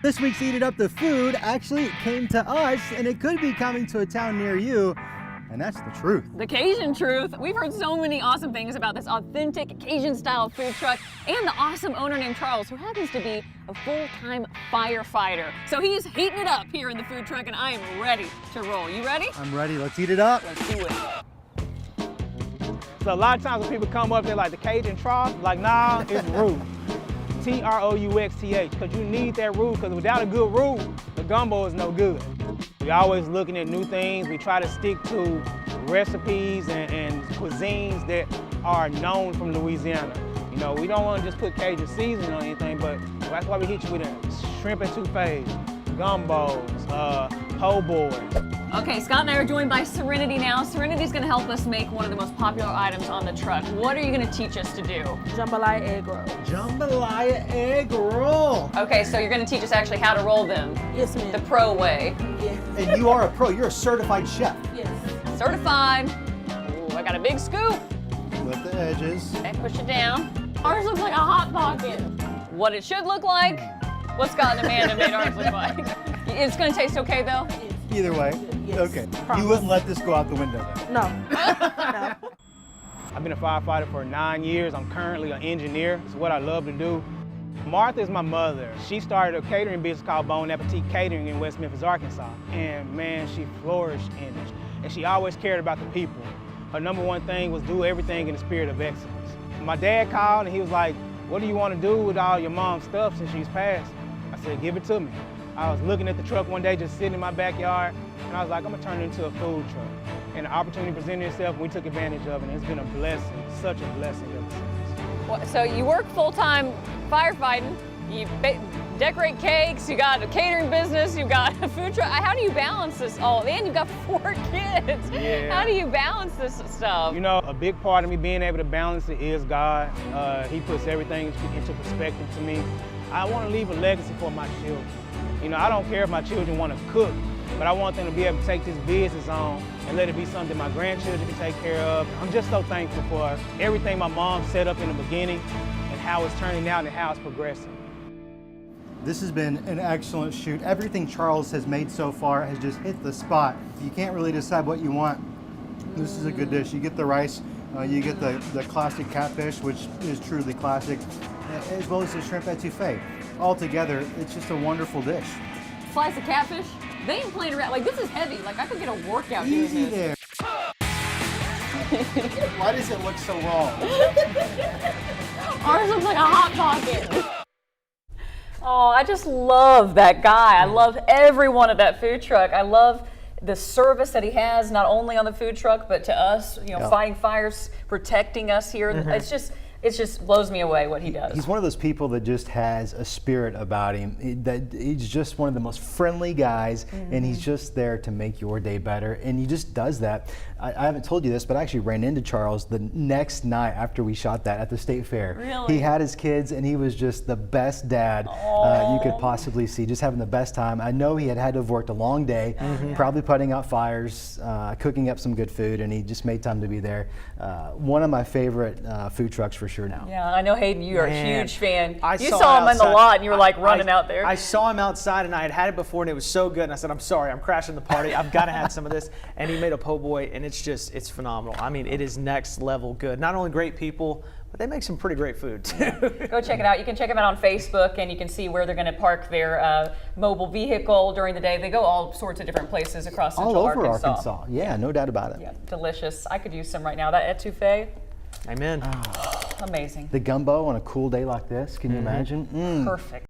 This week's Eat It Up the food actually came to us, and it could be coming to a town near you. And that's the truth. The Cajun truth. We've heard so many awesome things about this authentic Cajun-style food truck and the awesome owner named Charles, who happens to be a full-time firefighter. So he's heating it up here in the food truck, and I am ready to roll. You ready? I'm ready. Let's eat it up. Let's do it. So a lot of times when people come up, they're like, the Cajun trough? Like, nah, it's roux. T-R-O-U-X-T-H, because you need that roux, because without a good roux, the gumbo is no good. We're always looking at new things. We try to stick to recipes and cuisines that are known from Louisiana. You know, we don't want to just put Cajun seasoning on anything, but that's why we hit you with shrimp etouffee, gumbos, po' boys. Okay, Scott and I are joined by Serenity now. Serenity's gonna help us make one of the most popular items on the truck. What are you gonna teach us to do? Jambalaya egg roll. Jambalaya egg roll. Okay, so you're gonna teach us actually how to roll them. Yes, ma'am. The pro way. Yes. And you are a pro. You're a certified chef. Yes. Certified. Ooh, I got a big scoop. With the edges. Okay, push it down. Ours looks like a Hot Pocket. What it should look like, what Scott and Amanda made ours look like. It's gonna taste okay though? Yes. Either way. Yes. Okay. Promise. You wouldn't let this go out the window though. No. No. I've been a firefighter for 9 years. I'm currently an engineer. It's what I love to do. Martha is my mother. She started a catering business called Bon Appetit Catering in West Memphis, Arkansas. And man, she flourished in it. And she always cared about the people. Her number one thing was do everything in the spirit of excellence. My dad called and he was like, what do you want to do with all your mom's stuff since she's passed? I said, give it to me. I was looking at the truck one day, just sitting in my backyard, and I was like, I'm gonna turn it into a food truck. And the opportunity presented itself, and we took advantage of it, and it's been a blessing, such a blessing ever since. Well, so you work full-time firefighting, you decorate cakes, you got a catering business, you got a food truck. How do you balance this all? And you've got 4 kids. Yeah. How do you balance this stuff? You know, a big part of me being able to balance it is God. He puts everything into perspective to me. I want to leave a legacy for my children. You know, I don't care if my children want to cook, but I want them to be able to take this business on and let it be something my grandchildren can take care of. I'm just so thankful for everything my mom set up in the beginning and how it's turning out and how it's progressing. This has been an excellent shoot. Everything Charles has made so far has just hit the spot. You can't really decide what you want. This is a good dish. You get the rice, you get the classic catfish, which is truly classic, as well as the shrimp etouffee. All together, it's just a wonderful dish. Slice of catfish? They ain't playing around. Like, this is heavy. Like, I could get a workout doing Easy this. there. Why does it look so wrong? Ours looks like a Hot Pocket. Oh, I just love that guy. I love everyone at that food truck. I love the service that he has, not only on the food truck, but to us, you know, fighting fires, protecting us here. It just blows me away what he does. He's one of those people that just has a spirit about him. He's just one of the most friendly guys, and he's just there to make your day better. And he just does that. I haven't told you this, but I actually ran into Charles the next night after we shot that at the state fair. Really? He had his kids, and he was just the best dad you could possibly see, just having the best time. I know he had to have worked a long day, probably putting out fires, cooking up some good food, and he just made time to be there. One of my favorite food trucks for sure now. Yeah, I know, Hayden, you are a huge fan. You saw saw him in the outside. lot and you were like running out there. I saw him outside and I had had it before and it was so good and I said, I'm sorry, I'm crashing the party. I've got to have some of this. And he made a po' boy and it's phenomenal. I mean, it is next level good. Not only great people, but they make some pretty great food too. Go check it out. You can check them out on Facebook and you can see where they're going to park their mobile vehicle during the day. They go all sorts of different places across Central All over Arkansas. Arkansas. Yeah, no doubt about it. Yeah, delicious. I could use some right now. That etouffee, Amen. amazing. The gumbo on a cool day like this, can you imagine? Perfect.